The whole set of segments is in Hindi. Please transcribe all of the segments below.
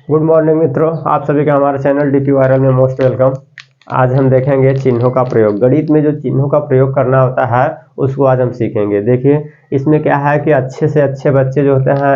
गुड मॉर्निंग मित्रों, आप सभी का हमारे चैनल डीपी वायरल में मोस्ट वेलकम। आज हम देखेंगे चिन्हों का प्रयोग। गणित में जो चिन्हों का प्रयोग करना होता है उसको आज हम सीखेंगे। देखिए इसमें क्या है कि अच्छे से अच्छे बच्चे जो होते हैं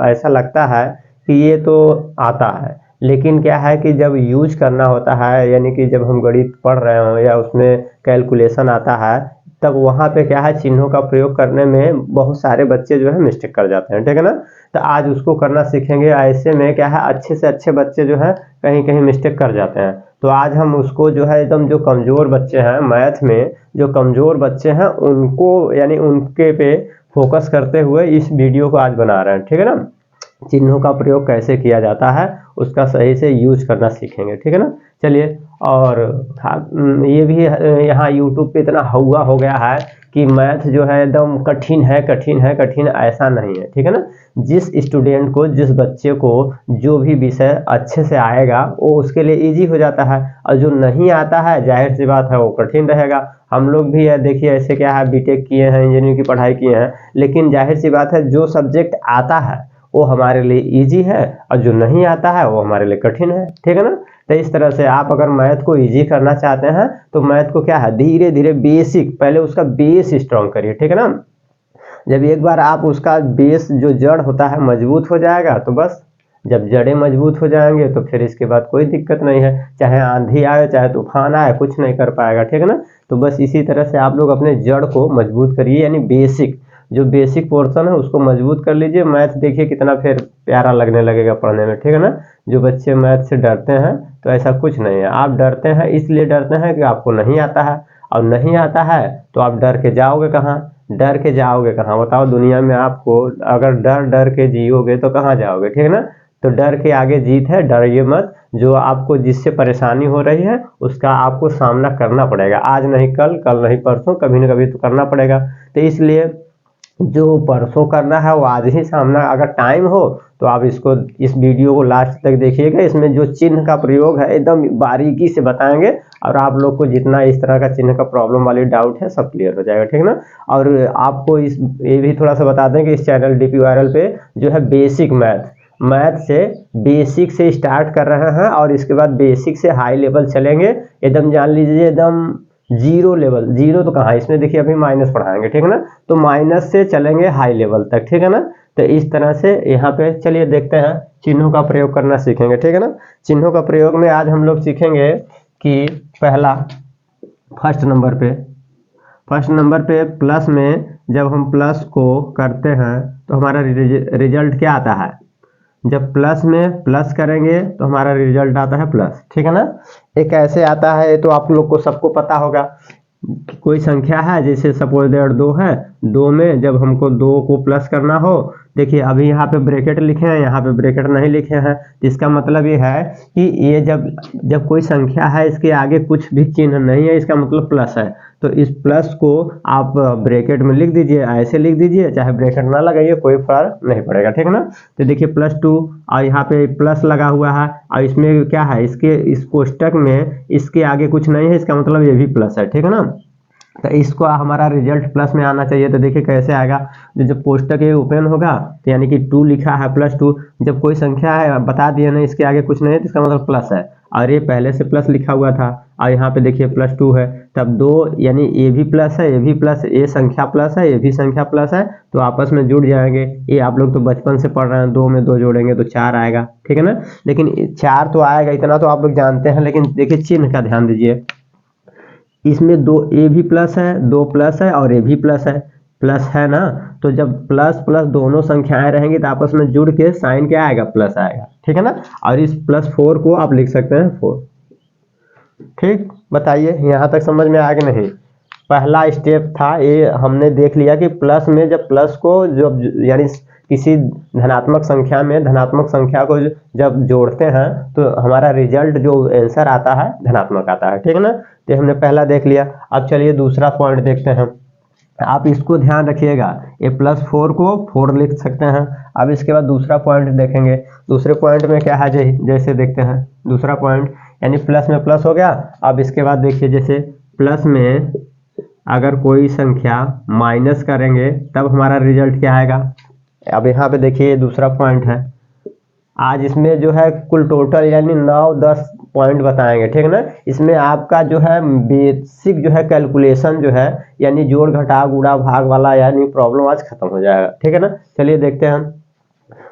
ऐसा लगता है कि ये तो आता है, लेकिन क्या है कि जब यूज करना होता है, यानी कि जब हम गणित पढ़ रहे हो या उसमें कैलकुलेशन आता है, तब वहाँ पे क्या है चिन्हों का प्रयोग करने में बहुत सारे बच्चे जो है मिस्टेक कर जाते हैं। ठीक है ना। तो आज उसको करना सीखेंगे। ऐसे में क्या है, अच्छे से अच्छे बच्चे जो है कहीं कहीं मिस्टेक कर जाते हैं। तो आज हम उसको जो है एकदम जो कमज़ोर बच्चे हैं मैथ में, जो कमज़ोर बच्चे हैं उनको यानी उनके पे फोकस करते हुए इस वीडियो को आज बना रहे हैं। ठीक है ना। चिन्हों का प्रयोग कैसे किया जाता है उसका सही से यूज करना सीखेंगे। ठीक है ना। चलिए, और ये भी यहाँ यूट्यूब पे इतना हुआ हो गया है कि मैथ जो है एकदम कठिन है कठिन है कठिन, ऐसा नहीं है। ठीक है ना। जिस स्टूडेंट को, जिस बच्चे को जो भी विषय अच्छे से आएगा वो उसके लिए इजी हो जाता है, और जो नहीं आता है जाहिर सी बात है वो कठिन रहेगा। हम लोग भी है, देखिए ऐसे क्या है, बीटेक किए हैं, इंजीनियरिंग की पढ़ाई किए हैं, लेकिन जाहिर सी बात है जो सब्जेक्ट आता है वो हमारे लिए इजी है और जो नहीं आता है वो हमारे लिए कठिन है। ठीक है ना। तो इस तरह से आप अगर मैथ को इजी करना चाहते हैं तो मैथ को क्या है, धीरे धीरे बेसिक, पहले उसका बेस स्ट्रॉन्ग करिए। ठीक है ना। जब एक बार आप उसका बेस जो जड़ होता है मजबूत हो जाएगा तो बस, जब जड़ें मजबूत हो जाएंगे तो फिर इसके बाद कोई दिक्कत नहीं है। चाहे आंधी आए चाहे तूफान आए कुछ नहीं कर पाएगा। ठीक है ना। तो बस इसी तरह से आप लोग अपने जड़ को मजबूत करिए, यानी बेसिक, जो बेसिक पोर्शन है उसको मजबूत कर लीजिए। मैथ देखिए कितना फिर प्यारा लगने लगेगा पढ़ने में। ठीक है ना। जो बच्चे मैथ से डरते हैं तो ऐसा कुछ नहीं है। आप डरते हैं इसलिए डरते हैं कि आपको नहीं आता है, और नहीं आता है तो आप डर के जाओगे कहाँ, डर के जाओगे कहाँ बताओ। दुनिया में आपको अगर डर डर के जियोगे तो कहाँ जाओगे। ठीक है ना। तो डर के आगे जीत है, डरिए मत। जो आपको जिससे परेशानी हो रही है उसका आपको सामना करना पड़ेगा। आज नहीं कल, कल नहीं परसों, कभी न कभी तो करना पड़ेगा। तो इसलिए जो परसों करना है वो आज ही सामना, अगर टाइम हो तो आप इस वीडियो को लास्ट तक देखिएगा। इसमें जो चिन्ह का प्रयोग है एकदम बारीकी से बताएंगे, और आप लोग को जितना इस तरह का चिन्ह का प्रॉब्लम वाली डाउट है सब क्लियर हो जाएगा। ठीक है ना। और आपको ये भी थोड़ा सा बता दें कि इस चैनल डीपी वायरल पे जो है बेसिक मैथ से बेसिक से स्टार्ट कर रहे हैं, और इसके बाद बेसिक से हाई लेवल चलेंगे। एकदम जान लीजिए एकदम जीरो लेवल, जीरो तो कहाँ, इसमें देखिए अभी माइनस पढ़ाएंगे। ठीक है ना। तो माइनस से चलेंगे हाई लेवल तक। ठीक है ना। तो इस तरह से यहाँ पे चलिए देखते हैं, चिन्हों का प्रयोग करना सीखेंगे। ठीक है ना। चिन्हों का प्रयोग में आज हम लोग सीखेंगे कि पहला, फर्स्ट नंबर पे प्लस में जब हम प्लस को करते हैं तो हमारा रिजल्ट क्या आता है। जब प्लस में प्लस करेंगे तो हमारा रिजल्ट आता है प्लस। ठीक है ना। एक ऐसे आता है, तो आप लोग को सबको पता होगा कि कोई संख्या है, जैसे सपोज दैट 2 है, 2 में जब हमको 2 को प्लस करना हो, देखिए अभी यहाँ पे ब्रैकेट लिखे हैं, यहाँ पे ब्रैकेट नहीं लिखे हैं, तो इसका मतलब ये है कि ये जब कोई संख्या है इसके आगे कुछ भी चिन्ह नहीं है, इसका मतलब प्लस है। तो इस प्लस को आप ब्रैकेट में लिख दीजिए, ऐसे लिख दीजिए, चाहे ब्रैकेट ना लगाइए, कोई फर्क नहीं पड़ेगा। ठीक है ना। तो देखिए +2 और यहाँ पे प्लस लगा हुआ है, और इसमें क्या है, इस कोष्टक में इसके आगे कुछ नहीं है, इसका मतलब ये भी प्लस है। ठीक है ना। तो इसको हमारा रिजल्ट प्लस में आना चाहिए। तो देखिए कैसे आएगा, जब कोष्टक ये ओपन होगा तो यानी कि 2 लिखा है +2, जब कोई संख्या है बता दिया ना इसके आगे कुछ नहीं है तो इसका मतलब प्लस है, और ये पहले से प्लस लिखा हुआ था, और यहाँ पे देखिए +2 है, तब 2 यानी ये भी प्लस है, ये भी प्लस, ये संख्या प्लस है, ये भी संख्या प्लस है, तो आपस में जुड़ जाएंगे। ये आप लोग तो बचपन से पढ़ रहे हैं, 2 में 2 जोड़ेंगे तो 4 आएगा। ठीक है ना। लेकिन 4 तो आएगा, इतना तो आप लोग जानते हैं, लेकिन देखिए चिन्ह का ध्यान दीजिए। इसमें 2 ए भी प्लस है, 2 प्लस है और ए भी प्लस है ना। तो जब प्लस प्लस दोनों संख्याएं रहेंगी तो आपस में जुड़ के साइन क्या आएगा, प्लस आएगा। ठीक है ना। और इस +4 को आप लिख सकते हैं 4। ठीक, बताइए यहाँ तक समझ में आ गया नहीं। पहला स्टेप था ये, हमने देख लिया कि प्लस में जब प्लस को जब यानी किसी धनात्मक संख्या में धनात्मक संख्या को जब जोड़ते हैं तो हमारा रिजल्ट जो आंसर आता है धनात्मक आता है। ठीक है ना। तो हमने पहला देख लिया। अब चलिए दूसरा पॉइंट देखते हैं। आप इसको ध्यान रखिएगा, ये +4 को 4 लिख सकते हैं। अब इसके बाद दूसरा पॉइंट देखेंगे। दूसरे पॉइंट में क्या है, जैसे देखते हैं दूसरा पॉइंट, यानी प्लस में प्लस हो गया। अब इसके बाद देखिए, जैसे प्लस में अगर कोई संख्या माइनस करेंगे तब हमारा रिजल्ट क्या आएगा। अब यहाँ पे देखिए दूसरा पॉइंट है, आज इसमें जो है कुल टोटल यानी 9-10 पॉइंट बताएंगे, ठीक है ना। इसमें आपका जो है बेसिक जो है कैलकुलेशन जो है यानी जोड़ घटाव गुणा भाग वाला यानी प्रॉब्लम आज खत्म हो जाएगा, ठीक है ना। चलिए देखते हैं हम।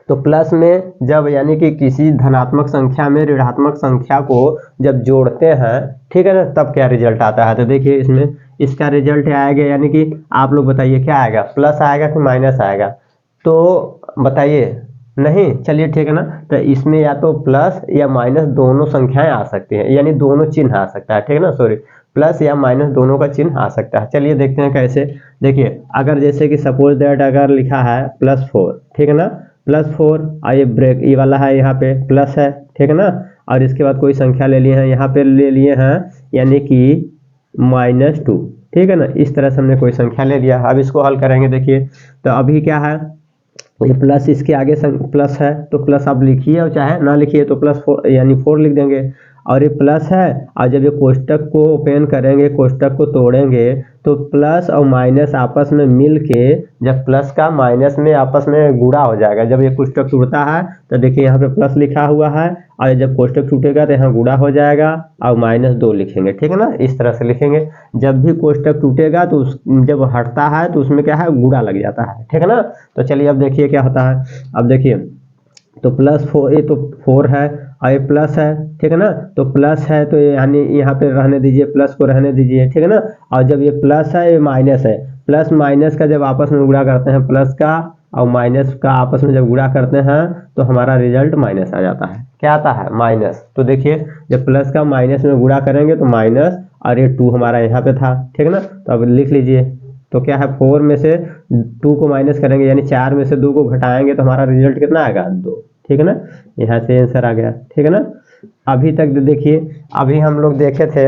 तो प्लस में जब यानी कि किसी धनात्मक संख्या में ऋणात्मक संख्या को जब जोड़ते हैं, ठीक है ना, तब क्या रिजल्ट आता है। तो देखिए इसमें इसका रिजल्ट आएगा यानी कि आप लोग बताइए क्या आएगा, प्लस आएगा कि माइनस आएगा, तो बताइए। नहीं, चलिए ठीक है ना। तो इसमें या तो प्लस या माइनस दोनों संख्याएं आ सकती हैं, यानी दोनों चिन्ह आ सकता है, ठीक है ना, सॉरी, प्लस या माइनस दोनों का चिन्ह आ सकता है। चलिए देखते हैं कैसे। देखिए अगर जैसे कि सपोज दैट अगर लिखा है +4, ठीक है ना, +4 और ये ब्रेक ये वाला है, यहाँ पे प्लस है, ठीक है ना, और इसके बाद कोई संख्या ले लिए हैं, यहाँ पे ले लिए हैं यानी कि -2, ठीक है ना। इस तरह से हमने कोई संख्या ले लिया। अब इसको हल करेंगे। देखिए तो अभी क्या है, ये प्लस इसके आगे प्लस है तो प्लस आप लिखिए और चाहे ना लिखिए तो +4 यानी 4 लिख देंगे। और ये प्लस है और जब ये कोष्टक को ओपन करेंगे, कोष्टक को तोड़ेंगे, तो प्लस और माइनस आपस में मिल के जब प्लस का माइनस में आपस में गुणा हो जाएगा। जब ये कोष्टक टूटता है तो देखिए यहाँ पे प्लस लिखा हुआ है और जब कोष्टक टूटेगा तो यहाँ गुणा हो जाएगा और -2 लिखेंगे, ठीक है ना। इस तरह से लिखेंगे। जब भी कोष्टक टूटेगा तो जब हटता है तो उसमें क्या है, गुणा लग जाता है, ठीक है ना। तो चलिए अब देखिए क्या होता है। अब देखिए तो +4, ये तो 4 है और ये प्लस है, ठीक है ना। तो प्लस है तो यानी यहाँ पे रहने दीजिए, प्लस को रहने दीजिए, ठीक है ना। और जब ये प्लस है ये माइनस है, प्लस माइनस का जब आपस में गुणा करते हैं, प्लस का और माइनस का आपस में जब गुणा करते हैं तो हमारा रिजल्ट माइनस आ जाता है। क्या आता है, माइनस। तो देखिए जब प्लस का माइनस में गुणा करेंगे तो माइनस, और ये 2 हमारा यहाँ पे था, ठीक है ना। तो अब लिख लीजिए। तो क्या है, 4 में से 2 को माइनस करेंगे यानी 4 में से 2 को घटाएंगे तो हमारा रिजल्ट कितना आएगा, 2, ठीक है ना। यहाँ से आंसर आ गया, ठीक है ना। अभी तक देखिए, अभी हम लोग देखे थे,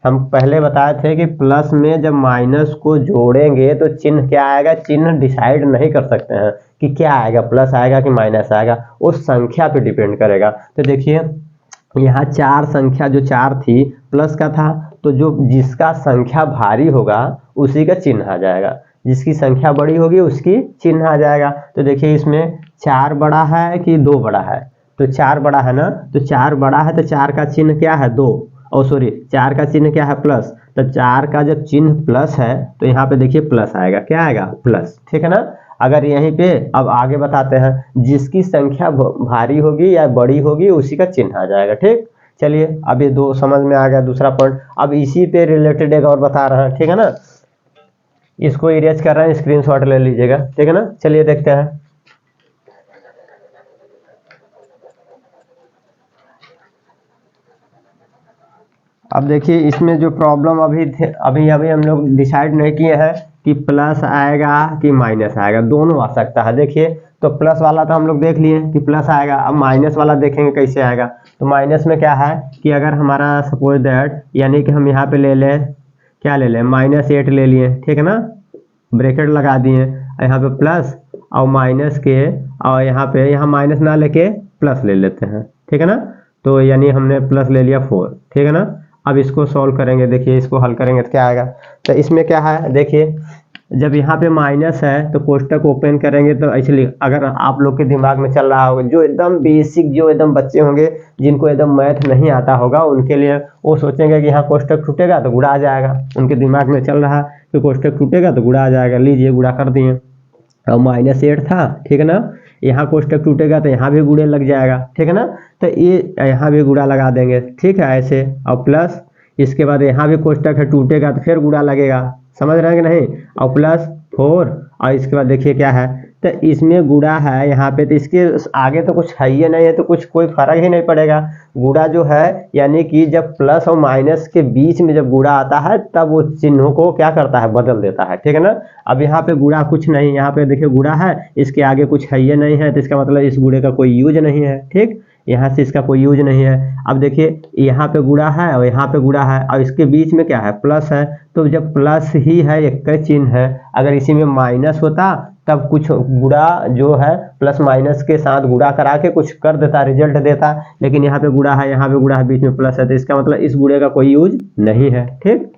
हम पहले बताए थे कि प्लस में जब माइनस को जोड़ेंगे तो चिन्ह क्या आएगा, चिन्ह डिसाइड नहीं कर सकते हैं कि क्या आएगा, प्लस आएगा कि माइनस आएगा, उस संख्या पे डिपेंड करेगा। तो देखिए यहाँ 4 संख्या जो 4 थी प्लस का था, तो जो जिसका संख्या भारी होगा उसी का चिन्ह आ जाएगा, जिसकी संख्या बड़ी होगी उसकी चिन्ह आ जाएगा। तो देखिए इसमें 4 बड़ा है कि 2 बड़ा है, तो 4 बड़ा है ना, तो 4 बड़ा है तो 4 का चिन्ह क्या है, 2, और सॉरी 4 का चिन्ह क्या है, प्लस। तो 4 का जब चिन्ह प्लस है तो यहाँ पे देखिए प्लस आएगा, क्या आएगा, प्लस, ठीक है ना। अगर यहीं पे अब आगे बताते हैं, जिसकी संख्या भारी होगी या बड़ी होगी उसी का चिन्ह आ जाएगा, ठीक। चलिए अब ये 2 समझ में आ गया। दूसरा पॉइंट, अब इसी पे रिलेटेड एक और बता रहे हैं, ठीक है ना। इसको इरेज कर रहे हैं, स्क्रीनशॉट ले लीजिएगा, ठीक है ना। चलिए देखते हैं। अब देखिए इसमें जो प्रॉब्लम अभी हम लोग डिसाइड नहीं किए हैं कि प्लस आएगा कि माइनस आएगा, दोनों आ सकता है। देखिए तो प्लस वाला तो हम लोग देख लिए कि प्लस आएगा, अब माइनस वाला देखेंगे कैसे आएगा। तो माइनस में क्या है कि अगर हमारा सपोज दैट यानी कि हम यहाँ पे ले लें, क्या ले लें, -8 ले लिए, ठीक है ना, ब्रैकेट लगा दिए, यहाँ पे प्लस और माइनस के, और यहाँ माइनस ना लेके प्लस ले लेते हैं, ठीक है ना। तो यानी हमने प्लस ले लिया 4, ठीक है ना। अब इसको सॉल्व करेंगे, देखिए इसको हल करेंगे तो क्या आएगा। तो इसमें क्या है, देखिए जब यहाँ पे माइनस है तो कोष्टक ओपन करेंगे तो इसलिए अगर आप लोग के दिमाग में चल रहा होगा, जो एकदम बेसिक, जो एकदम बच्चे होंगे जिनको एकदम मैथ नहीं आता होगा, उनके लिए वो सोचेंगे कि यहाँ कोष्टक टूटेगा तो गुणा आ जाएगा। उनके दिमाग में चल रहा है कि कोष्टक टूटेगा तो गुणा आ जाएगा, लीजिए गुणा कर दिए। और -8 था, ठीक है ना, यहाँ कोष्टक टूटेगा तो यहाँ भी गुणे लग जाएगा, ठीक है ना। तो ये यहाँ भी गुणा लगा देंगे, ठीक है, ऐसे। और प्लस इसके बाद यहाँ भी कोष्टक है, टूटेगा तो फिर गुणा लगेगा, समझ रहे हैं कि नहीं। और +4 और इसके बाद देखिए क्या है, तो इसमें गुणा है यहाँ पे, तो इसके आगे तो कुछ है ही नहीं है, तो कुछ कोई फर्क ही नहीं पड़ेगा। गुणा जो है यानी कि जब प्लस और माइनस के बीच में जब गुणा आता है तब वो चिन्हों को क्या करता है, बदल देता है, ठीक है ना। अब यहाँ पे गुणा कुछ नहीं, यहाँ पे देखिए गुणा है, इसके आगे कुछ है ही नहीं है, तो इसका मतलब इस गुणे का कोई यूज नहीं है, ठीक, यहाँ से इसका कोई यूज नहीं है। अब देखिए यहाँ पे गुणा है और यहाँ पे गुणा है और इसके बीच में क्या है, प्लस है। तो जब प्लस ही है, एक का चिन्ह है, अगर इसी में माइनस होता तब कुछ गुणा जो है प्लस माइनस के साथ गुणा करा के कुछ कर देता, रिजल्ट देता, लेकिन यहाँ पे गुणा है, यहाँ पे गुणा है, बीच में प्लस है, तो इसका मतलब इस गुणे का कोई यूज नहीं है, ठीक।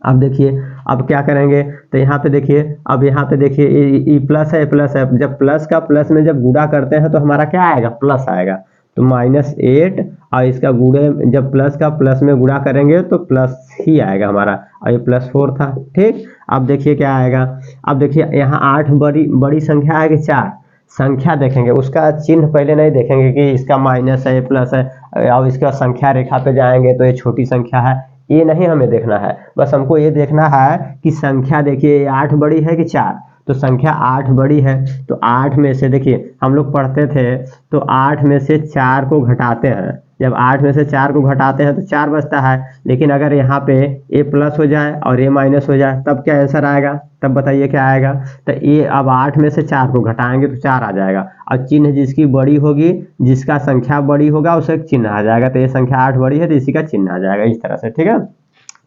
अब देखिए अब क्या करेंगे, तो यहाँ पे देखिए, अब यहाँ पे देखिए ये प्लस है, प्लस है, जब प्लस का प्लस में जब गुणा करते हैं तो हमारा क्या आएगा, प्लस आएगा। तो -8 और इसका गुणे जब प्लस का प्लस में गुणा करेंगे तो प्लस ही आएगा हमारा, और ये +4 था। ठीक, अब देखिए क्या आएगा, अब देखिए यहाँ 8 बड़ी संख्या है कि 4, संख्या देखेंगे, उसका चिन्ह पहले नहीं देखेंगे कि इसका माइनस है, प्लस है, और इसका संख्या रेखा पे जाएंगे तो ये छोटी संख्या है, ये नहीं हमें देखना है। बस हमको ये देखना है कि संख्या देखिए 8 बड़ी है कि 4, तो संख्या 8 बड़ी है, तो 8 में से देखिए हम लोग पढ़ते थे, तो 8 में से 4 को घटाते हैं, जब 8 में से 4 को घटाते हैं तो 4 बचता है। लेकिन अगर यहाँ पे a प्लस हो जाए और a माइनस हो जाए तब क्या आंसर आएगा, तब बताइए क्या आएगा। तो ये अब 8 में से 4 को घटाएंगे तो 4 आ जाएगा, और चिन्ह जिसकी बड़ी होगी, जिसका संख्या बड़ी होगा उसे चिन्ह आ जाएगा। तो ये संख्या 8 बड़ी है तो इसी का चिन्ह आ जाएगा, इस तरह से। ठीक है,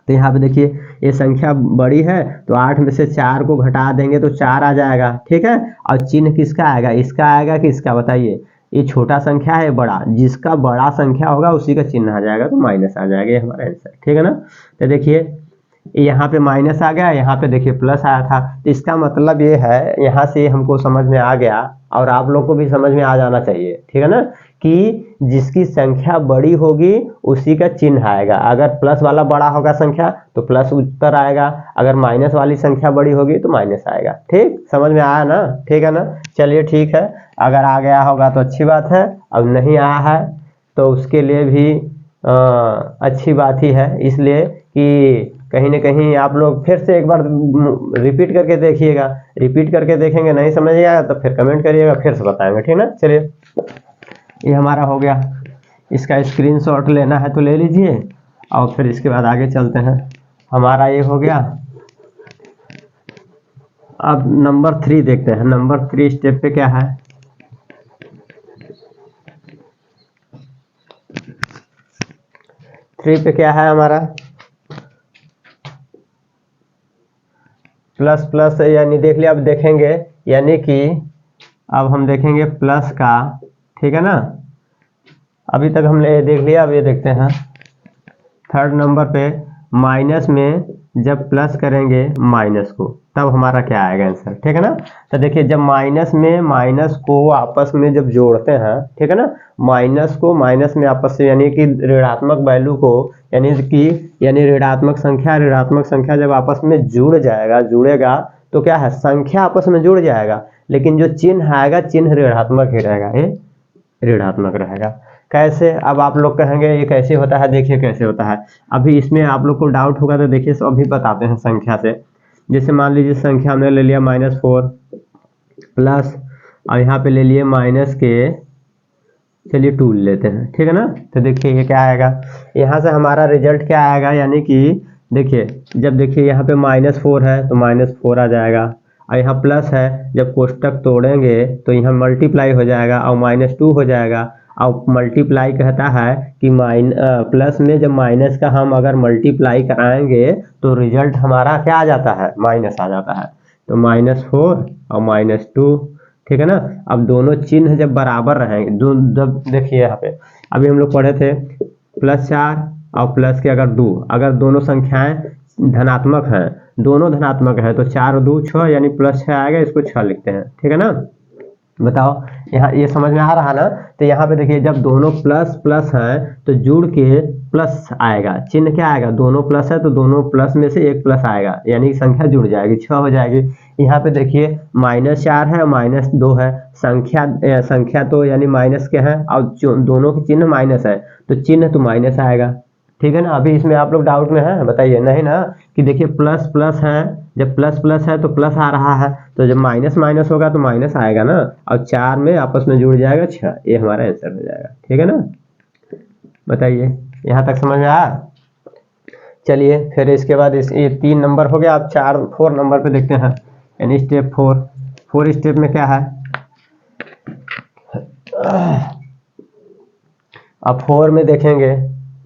तो यहाँ पे देखिए ये संख्या बड़ी है तो 8 में से 4 को घटा देंगे तो 4 आ जाएगा। ठीक है, और चिन्ह किसका आएगा, इसका आएगा कि इसका, बताइए। ये छोटा संख्या है, बड़ा, जिसका बड़ा संख्या होगा उसी का चिन्ह आ जाएगा, तो माइनस आ जाएगा, ये हमारा आंसर। ठीक है ना, तो देखिए यहाँ पे माइनस आ गया, यहाँ पे देखिए प्लस आया था, तो इसका मतलब ये है, यहाँ से हमको समझ में आ गया और आप लोग को भी समझ में आ जाना चाहिए। ठीक है ना, कि जिसकी संख्या बड़ी होगी उसी का चिन्ह आएगा। अगर प्लस वाला बड़ा होगा संख्या तो प्लस उत्तर आएगा, अगर माइनस वाली संख्या बड़ी होगी तो माइनस आएगा। ठीक, समझ में आया ना, ठीक है ना। चलिए ठीक है, अगर आ गया होगा तो अच्छी बात है, अब नहीं आया है तो उसके लिए भी अच्छी बात ही है, इसलिए कि कहीं ना कहीं आप लोग फिर से एक बार रिपीट करके देखिएगा। रिपीट करके देखेंगे, नहीं समझ आया तो फिर कमेंट करिएगा, फिर से बताएंगे। ठीक ना, चलिए ये हमारा हो गया, इसका स्क्रीनशॉट लेना है तो ले लीजिए, और फिर इसके बाद आगे चलते हैं। हमारा ये हो गया, अब नंबर 3 देखते हैं। नंबर 3 स्टेप पे क्या है, थ्री पे क्या है हमारा, प्लस प्लस, यानी देख लिया। अब देखेंगे, यानी कि अब हम देखेंगे प्लस का। ठीक है ना, अभी तक हमने देख लिया, अब ये देखते हैं थर्ड नंबर पे, माइनस में जब प्लस करेंगे माइनस को तब हमारा क्या आएगा आंसर। ठीक है ना, तो देखिए जब माइनस में माइनस को आपस में जब जोड़ते हैं, ठीक है ना, माइनस को माइनस में आपस से, यानी कि ऋणात्मक वैल्यू को, यानी ऋणात्मक संख्या जब आपस में जुड़ेगा तो क्या है, संख्या आपस में जुड़ जाएगा, लेकिन जो चिन्ह आएगा, चिन्ह ऋणात्मक ही रहेगा, ये ऋणात्मक रहेगा। कैसे, अब आप लोग कहेंगे ये कैसे होता है, देखिए कैसे होता है। अभी इसमें आप लोग को डाउट होगा तो देखिए अभी बताते हैं संख्या से। जैसे मान लीजिए संख्या हमने ले लिया -4 प्लस, और यहाँ पे ले लिए माइनस के, चलिए 2 लेते हैं। ठीक है ना, तो देखिए ये क्या आएगा, यहाँ से हमारा रिजल्ट क्या आएगा, यानी कि देखिए जब देखिए यहाँ पे -4 है तो -4 आ जाएगा, और यहाँ प्लस है, जब कोष्टक तोड़ेंगे तो यहाँ मल्टीप्लाई हो जाएगा और -2 हो जाएगा। और मल्टीप्लाई कहता है कि प्लस में जब माइनस का हम अगर मल्टीप्लाई कराएंगे तो रिजल्ट हमारा क्या आ जाता है, माइनस आ जाता है। तो -4 और -2, ठीक है ना। अब दोनों चिन्ह जब बराबर रहेंगे, जब देखिए यहाँ पे अभी हम लोग पढ़े थे +4 और प्लस के अगर 2, अगर दोनों संख्याएं धनात्मक हैं, दोनों धनात्मक है तो 4 और 2 6, यानी +6 आएगा, इसको 6 लिखते हैं। ठीक है ना, बताओ यहाँ ये समझ में आ रहा ना। तो यहाँ पे देखिए जब दोनों प्लस प्लस हैं तो जुड़ के प्लस आएगा, चिन्ह क्या आएगा, दोनों प्लस है तो दोनों प्लस में से एक प्लस आएगा, यानी संख्या जुड़ जाएगी, 6 हो जाएगी। यहाँ पे देखिए -4 है -2 है, संख्या तो यानी माइनस के हैं, और दोनों के चिन्ह माइनस है तो चिन्ह तो माइनस आएगा। ठीक है ना, अभी इसमें आप लोग डाउट में हैं, बताइए नहीं ना, कि देखिए प्लस प्लस है, जब प्लस प्लस है तो प्लस आ रहा है, तो जब माइनस माइनस होगा तो माइनस आएगा ना, और 4 में आपस में जुड़ जाएगा 6, ये हमारा आंसर हो जाएगा। ठीक है ना, बताइए यहाँ तक समझ में आया। चलिए फिर इसके बाद ये 3 नंबर हो गया, अब 4 नंबर पे देखते हैं, यानी स्टेप 4 स्टेप में क्या है। अब 4 में देखेंगे,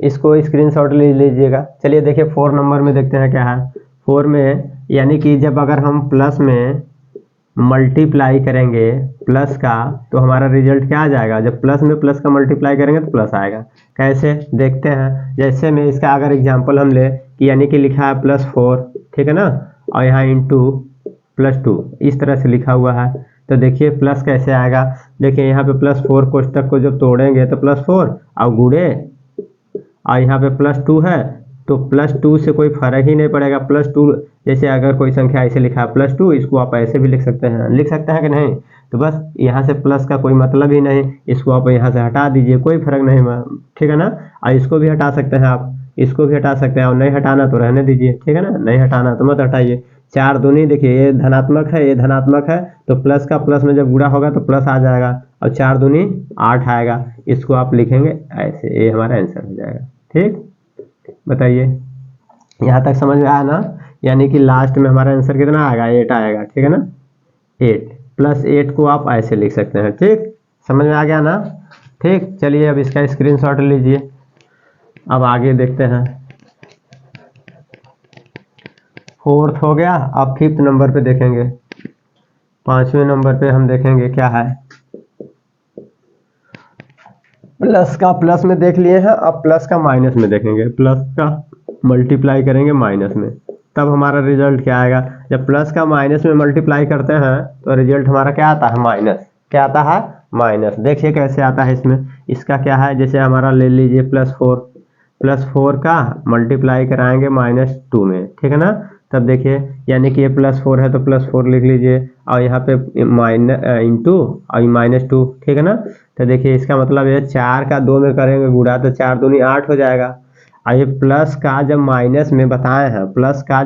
इसको स्क्रीनशॉट ले लीजिएगा। चलिए देखिए 4 नंबर में देखते हैं क्या है। 4 में यानी कि जब अगर हम प्लस में मल्टीप्लाई करेंगे प्लस का तो हमारा रिजल्ट क्या आ जाएगा, जब प्लस में प्लस का मल्टीप्लाई करेंगे तो प्लस आएगा। कैसे देखते हैं, जैसे में इसका अगर एग्जांपल हम ले कि यानी कि लिखा है +4, ठीक है ना, और यहाँ इंटू +2 इस तरह से लिखा हुआ है। तो देखिए प्लस कैसे आएगा, देखिए यहाँ पे +4 कोष्टक को जब तोड़ेंगे तो +4 और गुणे, और यहाँ पे +2 है तो +2 से कोई फर्क ही नहीं पड़ेगा। +2 जैसे अगर कोई संख्या ऐसे लिखा है +2, इसको आप ऐसे भी लिख सकते हैं कि नहीं। तो बस यहाँ से प्लस का कोई मतलब ही नहीं, इसको आप यहाँ से हटा दीजिए, कोई फर्क नहीं, ठीक है ना। और इसको भी हटा सकते हैं आप, इसको भी हटा सकते हैं, और नहीं हटाना तो रहने दीजिए, ठीक है ना, नहीं हटाना तो मत हटाइए। 4 दूनी देखिए ये धनात्मक है, ये धनात्मक है, तो प्लस का प्लस में जब गुणा होगा तो प्लस आ जाएगा, और 4 दूनी 8 आएगा। इसको आप लिखेंगे ऐसे, ये हमारा आंसर हो जाएगा। ठीक, बताइए यहाँ तक समझ में आया ना। यानी कि लास्ट में हमारा आंसर कितना आएगा, 8 आएगा, ठीक है ना। 8 +8 को आप ऐसे लिख सकते हैं। ठीक, समझ में आ गया ना। ठीक, चलिए अब इसका स्क्रीनशॉट लीजिए। अब आगे देखते हैं, 4th हो गया। अब 5th नंबर पे देखेंगे, 5वें नंबर पे हम देखेंगे क्या है। प्लस का प्लस में देख लिए हैं, अब प्लस का माइनस में देखेंगे। प्लस का मल्टीप्लाई करेंगे माइनस में, तब हमारा रिजल्ट क्या आएगा। जब प्लस का माइनस में मल्टीप्लाई करते हैं तो रिजल्ट हमारा क्या आता है, माइनस। क्या आता है, माइनस। देखिए कैसे आता है इसमें, इसका क्या है, जैसे हमारा ले लीजिए +4 का मल्टीप्लाई कराएंगे -2 में, ठीक है ना। तब देखिए यानी कि ये +4 है तो +4 लिख लीजिए, और यहाँ पे इंटू और -2, ठीक है ना। तो देखिए इसका मतलब ये 4 का 2 में करेंगे गुणा तो 4 दूनी 8 हो जाएगा। और ये प्लस का जब माइनस में बताए हैं, प्लस का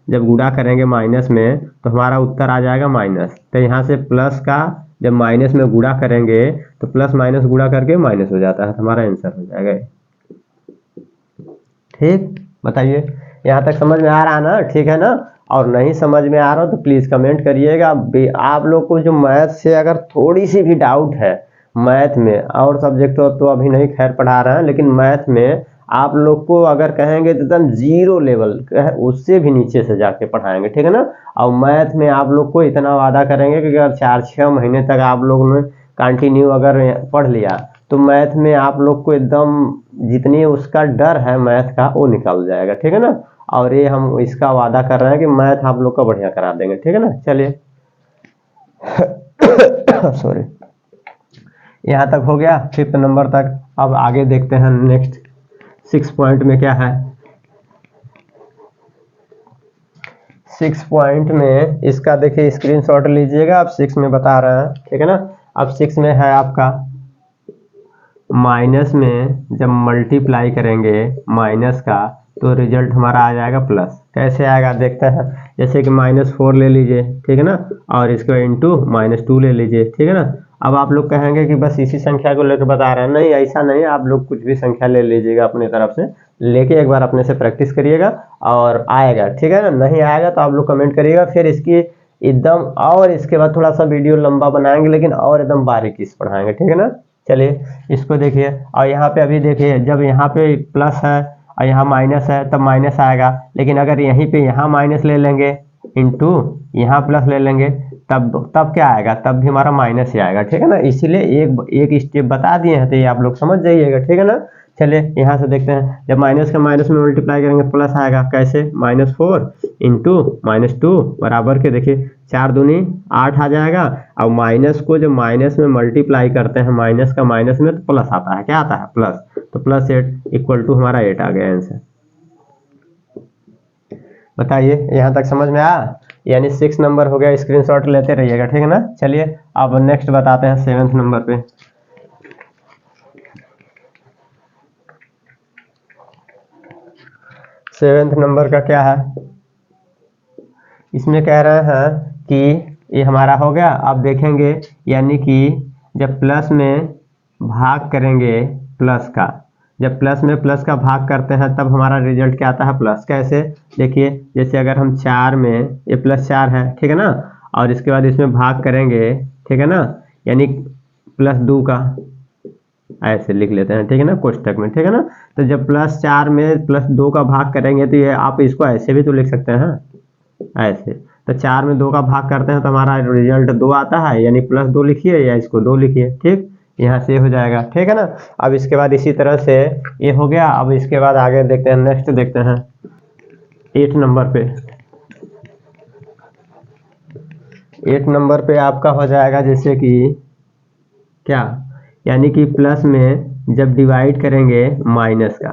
जब गुणा करेंगे माइनस में तो हमारा उत्तर आ जाएगा माइनस। तो यहाँ से प्लस का जब माइनस में गुणा करेंगे तो प्लस माइनस गुणा करके माइनस हो जाता है, तो हमारा आंसर हो जाएगा। ठीक, बताइए यहाँ तक समझ में आ रहा है ना, ठीक है ना। और नहीं समझ में आ रहा हो तो प्लीज़ कमेंट करिएगा। आप लोग को जो मैथ से अगर थोड़ी सी भी डाउट है, मैथ में और सब्जेक्ट तो अभी नहीं खैर पढ़ा रहे हैं, लेकिन मैथ में आप लोग को अगर कहेंगे तो एकदम 0 लेवल उससे भी नीचे से जाके पढ़ाएंगे, ठीक है ना। और मैथ में आप लोग को इतना वादा करेंगे कि अगर 4-6 महीने तक आप लोगों ने कंटिन्यू अगर पढ़ लिया तो मैथ में आप लोग को एकदम जितनी उसका डर है मैथ का वो निकल जाएगा, ठीक है ना। और ये हम इसका वादा कर रहे हैं कि मैथ आप लोग का बढ़िया करा देंगे, ठीक है ना। चलिए सॉरी, यहाँ तक हो गया 5th नंबर तक। अब आगे देखते हैं नेक्स्ट 6 पॉइंट में क्या है। 6 पॉइंट में इसका देखिए स्क्रीनशॉट लीजिएगा। अब 6 में बता रहे हैं, ठीक है ना। अब 6 में है आपका माइनस में जब मल्टीप्लाई करेंगे माइनस का तो रिजल्ट हमारा आ जाएगा प्लस। कैसे आएगा देखते हैं, जैसे कि -4 ले लीजिए, ठीक है ना, और इसको इंटू -2 ले लीजिए, ठीक है ना। अब आप लोग कहेंगे कि बस इसी संख्या को लेकर बता रहे हैं, नहीं ऐसा नहीं, आप लोग कुछ भी संख्या ले लीजिएगा अपनी तरफ से, लेके एक बार अपने से प्रैक्टिस करिएगा और आएगा, ठीक है ना। नहीं आएगा तो आप लोग कमेंट करिएगा, फिर इसकी एकदम और इसके बाद थोड़ा सा वीडियो लंबा बनाएंगे, लेकिन और एकदम बारीकी से पढ़ाएंगे, ठीक है ना। चलिए इसको देखिए, और यहाँ पे अभी देखिए जब यहाँ पे प्लस है और यहाँ माइनस है तब माइनस आएगा, लेकिन अगर यहीं पे यहाँ माइनस ले लेंगे इंटू यहाँ प्लस ले लेंगे तब क्या आएगा, तब भी हमारा माइनस ही आएगा, ठीक है ना। इसीलिए एक स्टेप बता दिए हैं तो ये आप लोग समझ जाइएगा, ठीक है ना। चलिए यहाँ से देखते हैं, जब माइनस का माइनस में मल्टीप्लाई करेंगे प्लस आएगा। कैसे, -4 इंटू -2 बराबर के देखिए 4 दूनी 8 आ जाएगा, और माइनस को जब माइनस में मल्टीप्लाई करते हैं माइनस का माइनस में तो प्लस आता है, क्या आता है, प्लस। तो +8 इक्वल टू हमारा 8 आ गया आंसर। बताइए यहाँ तक समझ में आया। यानी 6 नंबर हो गया, स्क्रीनशॉट लेते रहिएगा, ठीक है ना। चलिए अब नेक्स्ट बताते हैं 7th नंबर पे। 7th नंबर का क्या है, इसमें कह रहे हैं कि ये हमारा हो गया। अब देखेंगे यानी कि जब प्लस में भाग करेंगे प्लस का, जब प्लस में प्लस का भाग करते हैं तब हमारा रिजल्ट क्या आता है, प्लस। कैसे, देखिए जैसे अगर हम 4 में, ये +4 है, ठीक है ना, और इसके बाद इसमें भाग करेंगे, ठीक है ना, यानी +2 का ऐसे लिख लेते हैं, ठीक है ना, कोष्टक में, ठीक है ना। तो जब +4 में +2 का भाग करेंगे तो ये आप इसको ऐसे भी तो लिख सकते हैं, ऐसे। तो 4 में 2 का भाग करते हैं तो हमारा रिजल्ट 2 आता है, यानी +2 लिखिए या इसको 2 लिखिए, ठीक, यहाँ से हो जाएगा, ठीक है ना। अब इसके बाद इसी तरह से ये हो गया। अब इसके बाद आगे देखते हैं, नेक्स्ट देखते हैं 8 नंबर पे 8 नंबर पे आपका हो जाएगा जैसे कि क्या, यानी कि प्लस में जब डिवाइड करेंगे माइनस का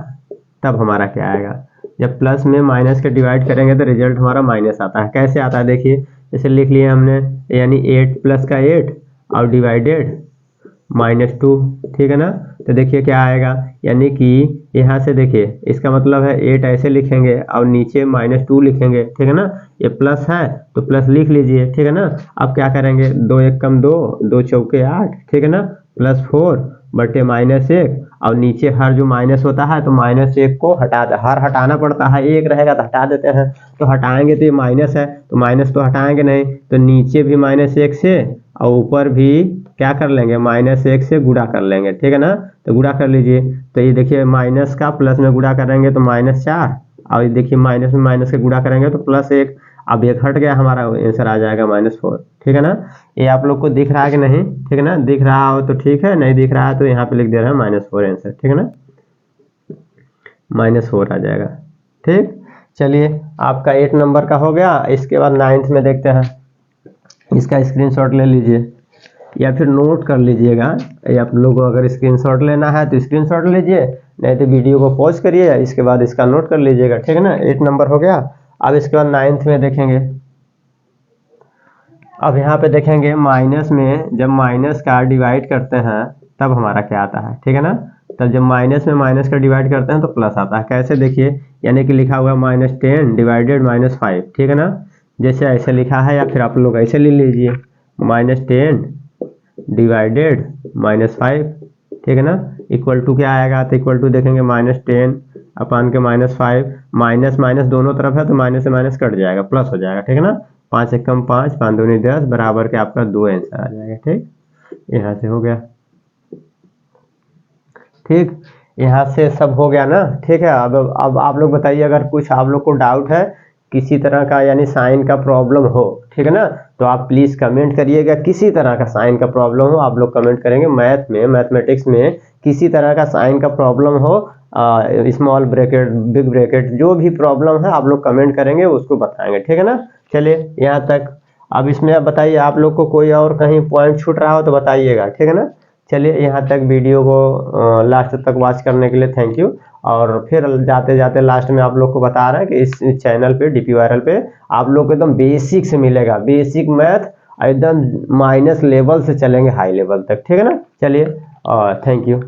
तब हमारा क्या आएगा। जब प्लस में माइनस के डिवाइड करेंगे तो रिजल्ट हमारा माइनस आता है। कैसे आता है देखिए, जैसे लिख लिए हमने, यानी 8 प्लस का 8 और डिवाइडेड -2, ठीक है ना। तो देखिए क्या आएगा, यानी कि यहाँ से देखिए इसका मतलब है 8 ऐसे लिखेंगे और नीचे -2 लिखेंगे, ठीक है ना। ये प्लस है तो प्लस लिख लीजिए, ठीक है ना। अब क्या करेंगे, 2 1 कम 2, 2 चौके 8, ठीक है ना, +4 बटे -1 और नीचे हर जो माइनस होता है तो -1 को हटाना पड़ता है, 1 रहेगा तो हटा देते हैं। तो हटाएंगे तो ये माइनस है तो माइनस तो हटाएंगे नहीं, तो नीचे भी -1 से और ऊपर भी क्या कर लेंगे, -1 से गुणा कर लेंगे, ठीक है ना। तो गुणा कर लीजिए, तो ये देखिए माइनस का प्लस में गुणा करेंगे तो -4 और ये देखिए माइनस में माइनस के गुणा करेंगे तो +1। अब एक हट गया, हमारा आंसर आ जाएगा -4, ठीक है ना। ये आप लोग को दिख रहा है कि नहीं, ठीक है ना। दिख रहा हो तो ठीक है, नहीं दिख रहा है तो यहाँ पे लिख दे रहे हैं -4 आंसर, ठीक है ना, -4 आ जाएगा। ठीक, चलिए आपका 8 नंबर का हो गया। इसके बाद 9th में देखते हैं, इसका स्क्रीनशॉट ले लीजिए या फिर नोट कर लीजिएगा। आप लोगों को अगर स्क्रीनशॉट लेना है तो स्क्रीनशॉट लीजिए, नहीं तो वीडियो को पॉज करिए, इसके बाद इसका नोट कर लीजिएगा, ठीक है ना। 8 नंबर हो गया। अब इसके बाद 9th में देखेंगे। अब यहाँ पे देखेंगे माइनस में जब माइनस का डिवाइड करते हैं तब हमारा क्या आता है, ठीक है ना। तब जब माइनस में माइनस का डिवाइड करते हैं तो प्लस आता है। कैसे देखिए, यानी कि लिखा हुआ -10 डिवाइडेड -5, ठीक है ना। जैसे ऐसे लिखा है या फिर आप लोग ऐसे ले लीजिए, -10 डिवाइडेड -5, ठीक है ना, इक्वल टू क्या आएगा। तो इक्वल टू देखेंगे -10 अपान के -5, माइनस माइनस दोनों तरफ है तो माइनस से माइनस कट जाएगा, प्लस हो जाएगा, ठीक है ना। 5 एकम 5, 5 दूनी 10 बराबर के आपका 2 आंसर आ जाएगा। ठीक, यहाँ से हो गया। ठीक, यहाँ से सब हो गया ना, ठीक है। अब आप लोग बताइए, अगर कुछ आप लोग को डाउट है किसी तरह का, यानी साइन का प्रॉब्लम हो, ठीक है ना, तो आप प्लीज़ कमेंट करिएगा। किसी तरह का साइन का प्रॉब्लम हो आप लोग कमेंट करेंगे। मैथ में, मैथमेटिक्स में किसी तरह का साइन का प्रॉब्लम हो, स्मॉल ब्रैकेट बिग ब्रैकेट जो भी प्रॉब्लम है आप लोग कमेंट करेंगे, उसको बताएंगे, ठीक है ना। चलिए यहाँ तक। अब इसमें आप बताइए, आप लोग को कोई और कहीं पॉइंट छूट रहा हो तो बताइएगा, ठीक है ना। चलिए यहाँ तक वीडियो को लास्ट तक वॉच करने के लिए थैंक यू। और फिर जाते जाते लास्ट में आप लोग को बता रहे हैं कि इस चैनल पे डीपी वायरल पे आप लोग को एकदम बेसिक से मिलेगा, बेसिक मैथ एकदम माइनस लेवल से चलेंगे हाई लेवल तक, ठीक है ना। चलिए थैंक यू।